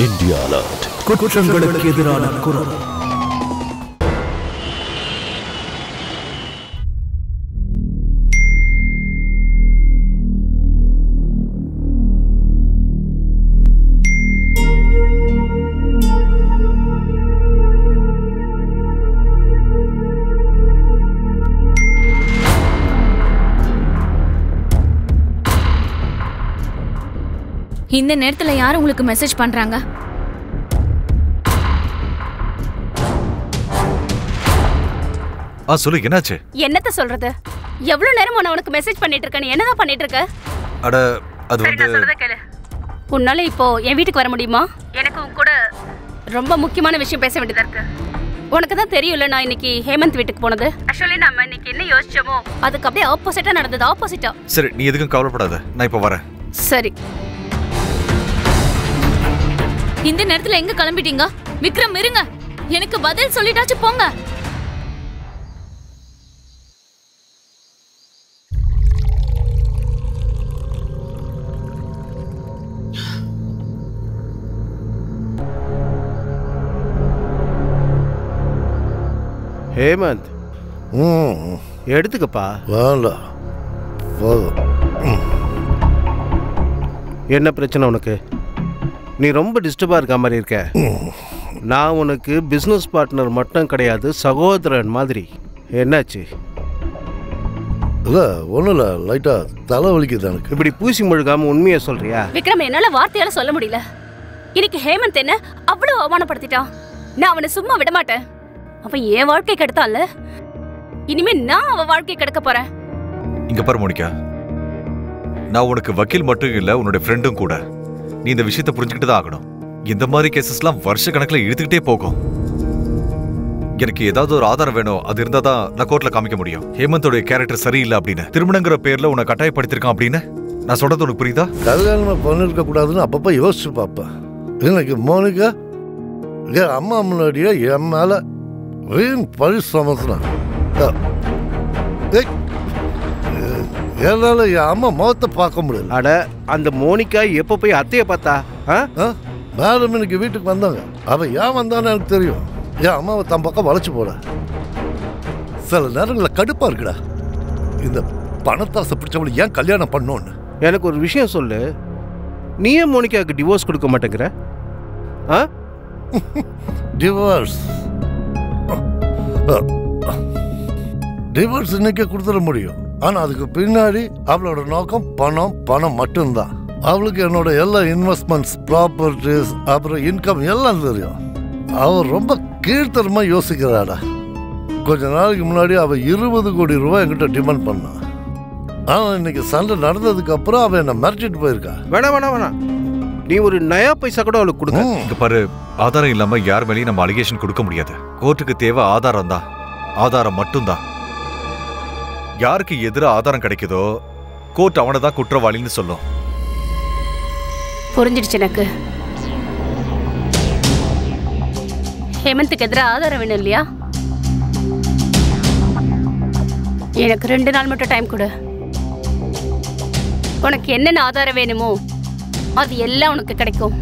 India Alert. குற்றங்களுக்கு எதிரான குரல். இந்த நேரத்துல யார் உங்களுக்கு மெசேஜ் பண்றாங்க? சொல்லு, என்னாச்சு? என்னத்த சொல்றது? எவ்வளவு நேரம் நான் உனக்கு மெசேஜ் பண்ணிட்டு இருக்கேன். நீ என்னதான் பண்ணிட்டு இருக்க? அட அது வந்து சொல்றத கேளு. உன்னால இப்போ என் வீட்டுக்கு வர முடியுமா? எனக்கு உன் கூட ரொம்ப முக்கியமான விஷயம் பேச வேண்டியதா இருக்கு. உனக்கு தான் தெரியும்ல நான் இன்னைக்கு ஹேமந்த் வீட்டுக்கு போனது. ஆக்சுவலி நாம இன்னைக்கு என்ன யோசிச்சோமோ அதுக்கு அப்படியே ஆப்போசிட்டா நடந்தது. ஆப்போசிட்டா. சரி, நீ எதுக்கும் கவலைப்படாத, நான் இப்ப வரேன். சரி. இந்த நேரத்துல எங்க கிளம்பிட்டீங்க? விக்ரம் இருங்க, எனக்கு பதில் சொல்லிட்டாச்சு போங்க. ஹேமந்த், எடுத்துக்கப்பா. வேண்டாம், என்ன பிரச்சனை உனக்கு? நீ ரொம்ப டிஸ்டர்பாக இருக்க மாதிரி இருக்க. நான் உனக்கு பிஸ்னஸ் பார்ட்னர் மட்டும் கிடையாது, சகோதரன் மாதிரி. என்னாச்சு? இல்லை, ஒன்றும் இல்லை, லைட்டாக தலை வலிக்குது எனக்கு. இப்படி பூசி முழுகாம உண்மையை சொல்றியா? விக்ரம், என்னால வார்த்தையால சொல்ல முடியல. இன்னைக்கு ஹேமந்த் என்ன அவ்வளவு அவமானப்படுத்திட்டான். நான் அவனை சும்மா விட மாட்டேன். அவன் என் வாழ்க்கை கெடுத்தான்ல, இனிமே நான் அவன் வாழ்க்கை கெடுக்க போறேன். இங்க பாரு மோனிகா, நான் உனக்கு வக்கீல் மட்டும் இல்ல, உன்னோட ஃப்ரெண்டும் கூட. நீ இந்த விஷயத்தை புரிஞ்சுக்கிட்டு தான் ஆகணும். இந்த மாதிரி கேசஸ்லாம் வருஷ கணக்கில் இழுத்துக்கிட்டே போகும். எனக்கு ஏதாவது ஒரு ஆதாரம் வேணும், அது இருந்தா தான் நான் கோர்ட்ல காமிக்க முடியும். ஹேமந்தோட கேரக்டர் சரியில்லை அப்படின்னு, திருமணங்கிற பேர்ல உன்னை கட்டாயப்படுத்திருக்கான் அப்படின்னு. நான் சொல்றது உனக்கு புரியுதா? கல்யாணம் பண்ணிருக்க கூடாதுன்னு அப்பப்ப யோசிச்சு பாப்பேன். இன்னைக்கு மோனிகா என் அம்மா முன்னாடியே என் மேல வீண் பழி சுமத்துனான். என்னால என் அம்மா முகத்தை பார்க்க முடியல. அட, அந்த மோனிகா எப்போ போய் அத்தையை பார்த்தா? மேடம் இன்னைக்கு வீட்டுக்கு வந்தாங்க. அவன் ஏன் வந்தான்னு எனக்கு தெரியும். என் அம்மாவை தன் பக்கம் வளைச்சு போட சில நேரங்களில் கடுப்பா இருக்குடா. இந்த பணத்தாசை பிடிச்சவளை ஏன் கல்யாணம் பண்ணோன்னு. எனக்கு ஒரு விஷயம் சொல்லு, நீயே மோனிகாவுக்கு டிவோர்ஸ் கொடுக்க மாட்டேங்கிற? டிவோர்ஸ் டிவோர்ஸ் இன்னைக்கே கொடுத்துட முடியும். ஆனா அதுக்கு பின்னாடி அவளோட நோக்கம் பணம், பணம் மட்டும்தான். அவளுக்கு என்னோட எல்லா இன்வெஸ்ட்மெண்ட்ஸ், ப்ராப்பர்ட்டிஸ், அப்புறம் இன்கம் எல்லாம் தெரியும். அவ ரொம்ப கீழ்த்தரமா யோசிக்கிறாடா. கொஞ்ச நாளைக்கு முன்னாடி அவ 20 கோடி ரூபாய் என்கிட்ட டிமாண்ட் பண்ணான். ஆனா இன்னைக்கு சண்டை நடந்ததுக்கு அப்புறம் அவ என்ன மிரட்டிட்டு போயிருக்கா. வேணாம் வேணாம் வேணாம், நீ ஒரு நயா பைசா கூட அவளுக்கு கொடுங்க. இங்க பாரு, ஆதாரம் இல்லாம யார் மேலேயும் நம்ம அலிகேஷன் கொடுக்க முடியாது. கோர்ட்டுக்கு தேவை ஆதாரம் தான், ஆதாரம் மட்டும்தான். யாருக்கு எதிராக ஆதாரம் கிடைக்குதோ கோர்ட் அவனை தான் குற்றவாளின்னு சொல்லும். புரிஞ்சிடுச்சு எனக்கு. ஹேமந்துக்கு எதிராக ஆதாரம் வேணும் இல்லையா? எனக்கு 2 நாள் மட்டும் டைம் கொடு. உனக்கு என்னென்ன ஆதாரம் வேணுமோ அது எல்லாம் உனக்கு கிடைக்கும்.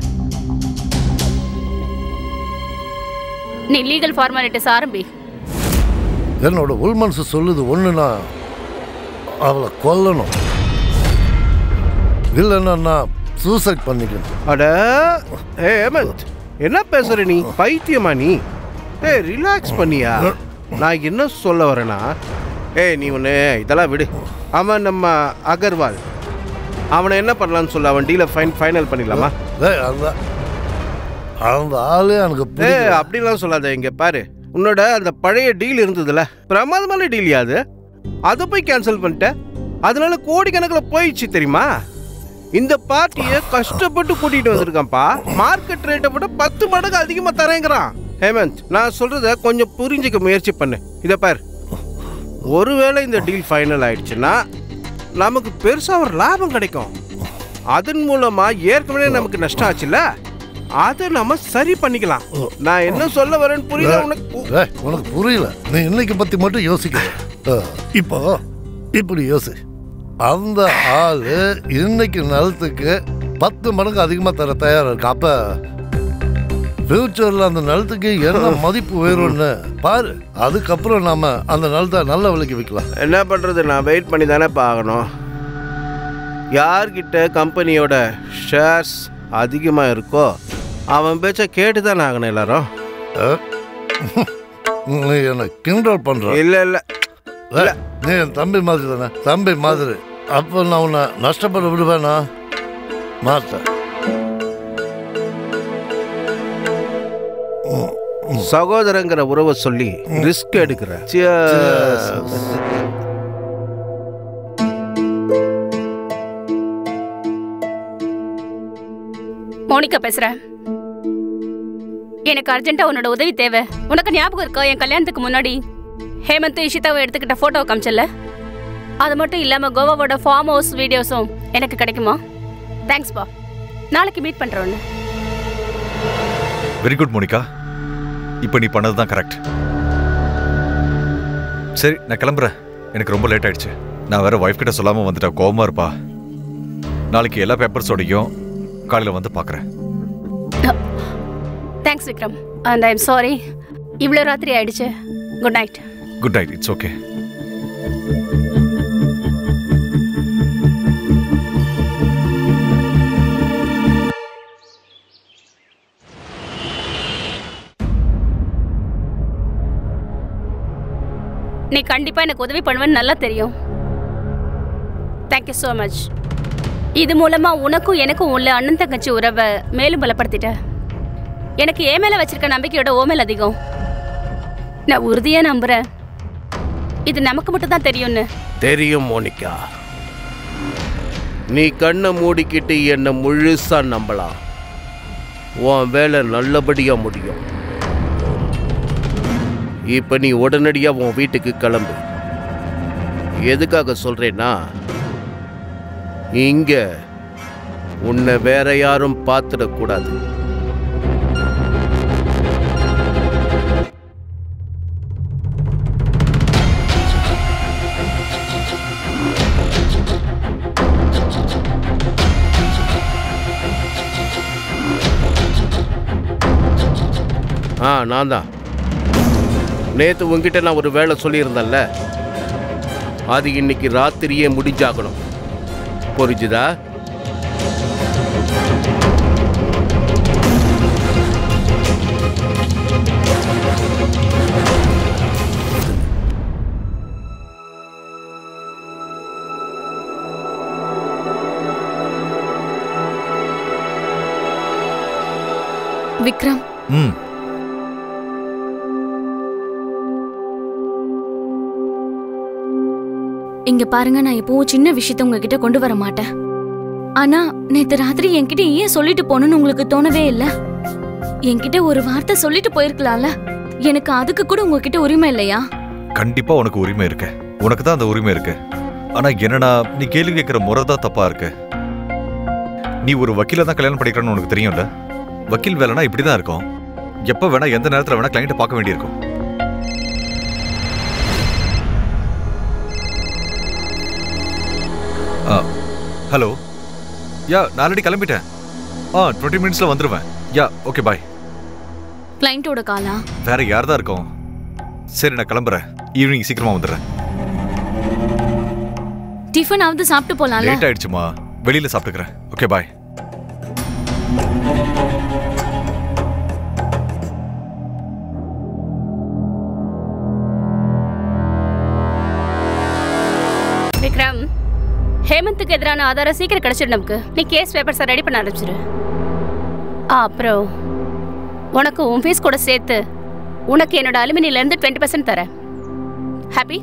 நீ லீகல் ஃபார்மாலிட்டிஸ் ஆரம்பி. என்னோட உள்மனசு சொல்லுது ஒண்ணுனா அவளை கொல்லணும், இல்லைன்னா நான் சூசைட் பண்ணிக்கணும். அட ஹேமந்த், என்ன பேசுற நீ? பைத்தியமா நீ? ரிலாக்ஸ் பண்ணியா? நான் என்ன சொல்ல வரேன்னா, நீ ஒன்று இதெல்லாம் விடு. அவன் நம்ம அகர்வால், அவனை என்ன பண்ணலான்னு சொல்ல, அவன் டீலை ஃபைனல் பண்ணிடலாமா? அந்த ஆளே எனக்கு அப்படிலாம் சொல்லாத. இங்க பாரு, உன்னோட அந்த பழைய டீல் இருந்ததுல, பிரமாதமான டீல் யாது, அதை போய் கேன்சல் பண்ணிட்ட. அதனால கோடிக்கணக்கில் போயிடுச்சு தெரியுமா? இந்த பார்ட்டியை கஷ்டப்பட்டு கூட்டிட்டு வந்திருக்கான்ப்பா. மார்க்கெட் ரேட்டை விட 10 மடங்கு அதிகமாக தரேங்கிறான். ஹேமந்த், நான் சொல்றத கொஞ்சம் புரிஞ்சுக்க முயற்சி பண்ணு. இதை பார், ஒருவேளை இந்த டீல் ஃபைனல் ஆயிடுச்சுன்னா நமக்கு பெருசா ஒரு லாபம் கிடைக்கும். அதன் மூலமா ஏற்கனவே நமக்கு நஷ்டம் ஆச்சுல்ல, அதை நம்ம சரி பண்ணிக்கலாம். நான் என்ன சொல்ல வரேன்னு புரியல உனக்கு? புரியல. நீ இன்னைக்கு பத்தி மட்டும் யோசிக்க. இப்போ இப்படி யோசி, அந்த ஆளு இன்னைக்கு நிலத்துக்கு 10 மடங்கு அதிகமா தர தயாரா இருக்கு. அப்ப ஃபியூச்சர்ல அந்த நிலத்துக்கு என்ன மதிப்பு உயரும்னு பாரு. அதுக்கப்புறம் நாம அந்த நிலத்தை நல்ல விலைக்கு விற்கலாம். என்ன பண்றது, நான் வெயிட் பண்ணி தானே பார்க்கணும். யார்கிட்ட கம்பெனியோட ஷேர்ஸ் அதிகமாக இருக்கோ அவன் பேச்ச கேட்டு தானே ஆகணும் எல்லாரும். நீ என்ன கிண்டல் பண்ற? இல்லை இல்லை, நீ என் தம்பி மாதிரி தானே, தம்பி மாதிரி. அப்போ நான் உன்னை நஷ்டப்பட விடுவேனா? மாட்டேன். சகோதரங்கிற உறவை சொல்லி ரிஸ்க் எடுக்கிற. மோனிகா பேசுறேன். எனக்கு அர்ஜென்ட்டா உன்னோட உதவி தேவை. உனக்கு ஞாபகம் இருக்கா என் கல்யாணத்துக்கு முன்னாடி ஹேமந்த் இஷிதாவை எடுத்துக்கிட்ட போட்டோ காமிச்சல? அது மட்டும் இல்லாம கோவாவோட ஃபார்ம் ஹவுஸ் வீடியோஸும் எனக்கு கிடைக்குமா? தேங்க்ஸ் பா. நாளைக்கு மீட் பண்றோம். Very good Monica. இப்போ நீ பண்ணது தான் கரெக்ட். சரி நான் கிளம்புறேன். எனக்கு ரொம்ப லேட் ஆயிடுச்சு. நான் வேற ஒய்ஃப் கிட்ட சொல்லாம வந்துட்டேன். கோவமா இருப்பா. நாளைக்கு எல்லா பேப்பர்ஸோடையும் காலையில் வந்து பார்க்குறேன். Thanks Vikram. And I am sorry இவ்வளோ ராத்திரி ஆயிடுச்சு. Good night. Good night. It's okay. நீ கண்டிப்பா எனக்கு உதவி பண்ணுவேன்னு நல்லா தெரியும். Thank you so much. இது மூலமா உனக்கும் எனக்கும் உள்ள அண்ணன் தங்கச்சி உறவை மேலும் பலப்படுத்திட்ட. எனக்கு ஏ மேல வச்சிருக்க நம்பிக்கையோட ஓ மேல் அதிகம். நான் உறுதியா நம்புறேன் இது நமக்கு மட்டும் தான் தெரியும்னு. தெரியும் மோனிகா. நீ கண்ணை மூடிக்கிட்டு என்னை முழுசா நம்பலாம். உன் வேலை நல்லபடியா முடியும். இப்ப நீ உடனடியா உன் வீட்டுக்கு கிளம்பு. எதுக்காக சொல்றேன்னா இங்க உன்னை வேற யாரும் பார்த்துடக்கூடாது. நான் தான் நேற்று உங்ககிட்ட நான் ஒரு வேலை சொல்லியிருந்தேன்ல, அது இன்னைக்கு ராத்திரியே முடிஞ்சாகணும். புரிஞ்சுதா? விக்ரம், இங்க பாருங்க, நான் எப்பவும் சின்ன விஷயத்த உங்ககிட்ட கொண்டு வர மாட்டேன். ஆனா நேத்து ராத்திரி என்கிட்ட ஏன் சொல்லிட்டு போகணும்னு உங்களுக்கு தோணவே இல்ல? என்கிட்ட ஒரு வார்த்தை சொல்லிட்டு போயிருக்கலாம்ல. எனக்கு அதுக்கு கூட உங்ககிட்ட உரிமை இல்லையா? கண்டிப்பா உனக்கு உரிமை இருக்கு. உனக்கு தான் அந்த உரிமை இருக்கு. ஆனா என்னன்னா, நீ கேள்வி கேட்கிற முறை தான் தப்பா இருக்கு. நீ ஒரு வக்கீல தான் கல்யாணம் பண்ணிக்கிறன்னு உனக்கு தெரியும்ல. வக்கீல் வேலைனா இப்படிதான் இருக்கும். எப்ப வேணா எந்த நேரத்துல வேணா கிளைண்ட்டை பார்க்க வேண்டியிருக்கும். ஹலோ. யா, நான் ஆல்ரெடி கிளம்பிட்டேன். 20 மினிட்ஸ்ல வந்துருவேன். யா, ஓகே பாய். கிளைண்டோட காலா? வேற யார் தான் இருக்கும்? சரி நான் கிளம்புறேன். ஈவினிங் சீக்கிரமா வந்துடுறேன். டிஃபன் ஆவது சாப்பிட்டு போலாம்ல? லேட் ஆயிடுச்சுமா, வெளியில சாப்பிட்டுக்கிறேன். Okay bye. விக்ரம், ஹேமந்துக்கு எதிரான ஆதாரம் சீக்கிரம் கிடைச்சிடும் நமக்கு. நீ கேஸ் பேப்பர்ஸை ரெடி பண்ண ஆரம்பிச்சிரு. அப்புறம் உனக்கு உன் ஃபீஸ் கூட சேர்த்து உனக்கு என்னோட அலுமினியிலேருந்து 20% தரேன். ஹாப்பி?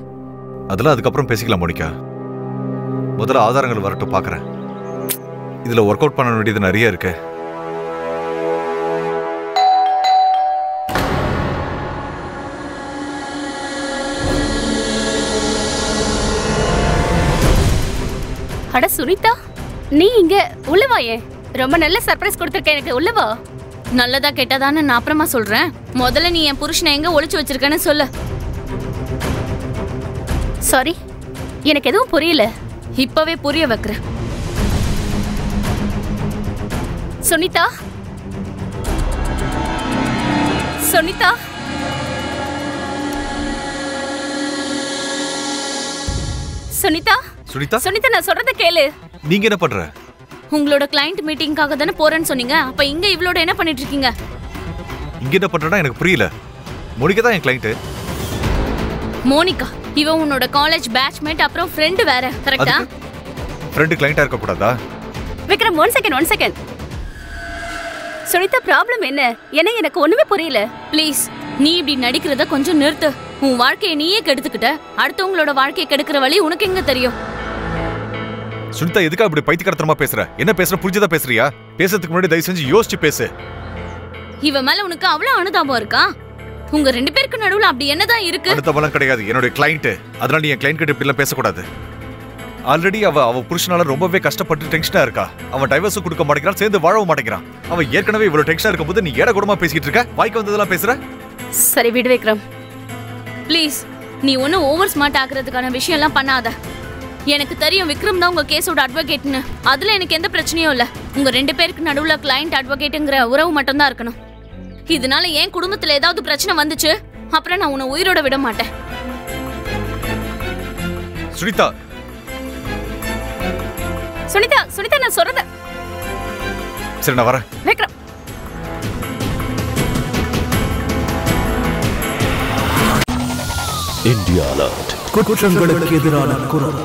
அதெல்லாம் அதுக்கப்புறம் பேசிக்கலாம் மோனிகா. முதல்ல ஆதாரங்கள் வரட்டும், பார்க்குறேன். இதில் ஒர்க் அவுட் பண்ண வேண்டியது நிறைய இருக்கு. அட சுனிதா, நீ இங்க உள்ளவாயே. ரொம்ப நல்ல சர்ப்ரைஸ் கொடுத்துருக்க எனக்கு. உள்ளவா. நல்லதா கேட்டதான்னு நான் அப்புறமா சொல்றேன். முதல்ல நீ என் புருஷனை எங்க ஒளிச்சு வச்சிருக்கன்னு சொல்லு. சாரி, எனக்கு எதுவும் புரியல. இப்பவே புரிய வைக்கிறேன். சுனிதா சுனிதா சுனிதா சுனிதா நான் சொல்றத கேளு. நீங்க என்ன பண்ற? உங்களோட கிளையண்ட் மீட்டிங்காக தானே போறேன்னு சொன்னீங்க. அப்ப இங்க இவளோட என்ன பண்ணிட்டு இருக்கீங்க? இங்க என்ன பண்றேன்னா எனக்கு புரியல. மோனிகா தான் என் கிளையண்ட். மோனிகா இவ உன்னோட காலேஜ் பேட்ச்மேட் அப்புறம் ஃப்ரெண்ட் வேற, கரெக்ட்டா? ஃப்ரெண்ட் கிளையண்டா இருக்க கூடாதா? Vikram one second. Sunita problem என்ன? எனக்கு ஒண்ணுமே புரியல. ப்ளீஸ் நீ இப்படி நடிக்கிறத கொஞ்சம் நிறுத்து. உன் வாழ்க்கையை நீயே கெடுத்துக்கிட்ட. அடுத்தவங்களோட வாழ்க்கையை கெடுக்கிற வழி உனக்கு எங்க தெரியும்? சுனிதா எதுக்கா இப்படி பைத்தியக்காரத்தனமா பேசுற? என்ன பேசுற புரிஞ்சதா பேசுறியா? பேசுறதுக்கு முன்னாடி தயவு செஞ்சு யோசிச்சு பேசு. இவ மேல உனக்கு அவ்வளவு அனுதாபம் இருக்கா? உங்க ரெண்டு பேருக்கு நடுவுல அப்படி என்னதான் இருக்கு? அனுதாபம் கிடையாது, என்னோட கிளையண்ட். அதனால நீ என் கிளையண்ட் கிட்ட இப்படி எல்லாம் பேசக்கூடாது. ஆல்ரெடி அவ புருஷனால ரொம்பவே கஷ்டப்பட்டு டென்ஷனா இருக்கா. அவன் டைவர்ஸ் கொடுக்க மாட்டேங்கிறான், சேர்ந்து வாழவும் மாட்டேங்கிறான். அவன் ஏற்கனவே இவ்வளவு டென்ஷனா இருக்கும்போது நீ ஏட கூடமா பேசிட்டு இருக்க? வாய்க்கு வந்ததெல்லாம் பேசுற? சரி விடு விக்ரம். ப்ளீஸ் நீ ஒன்னும் ஓவர் ஸ்மார்ட் ஆகுறதுக்கான விஷயம் எல்லாம் பண்ணாத. எனக்கு தெரியும் விக்ரம் தான் உங்க கேஸோட அட்வொகேட்னு. அதுல எனக்கு எந்த பிரச்சனையும் இல்ல. உங்க ரெண்டு பேருக்கு நடுவுல கிளையண்ட் அட்வொகேட்ங்கிற உறவு மட்டும் தான் இருக்கணும். இதனால என் குடும்பத்துல ஏதாவது பிரச்சனை வந்துச்சு அப்புறம் நான் உன்னை உயிரோட விட மாட்டேன். சுனிதா சுனிதா நான் சொல்றத. சரி நான் வரேன். Vikram India alert. குற்றங்களுக்கு எதிரான குரல்.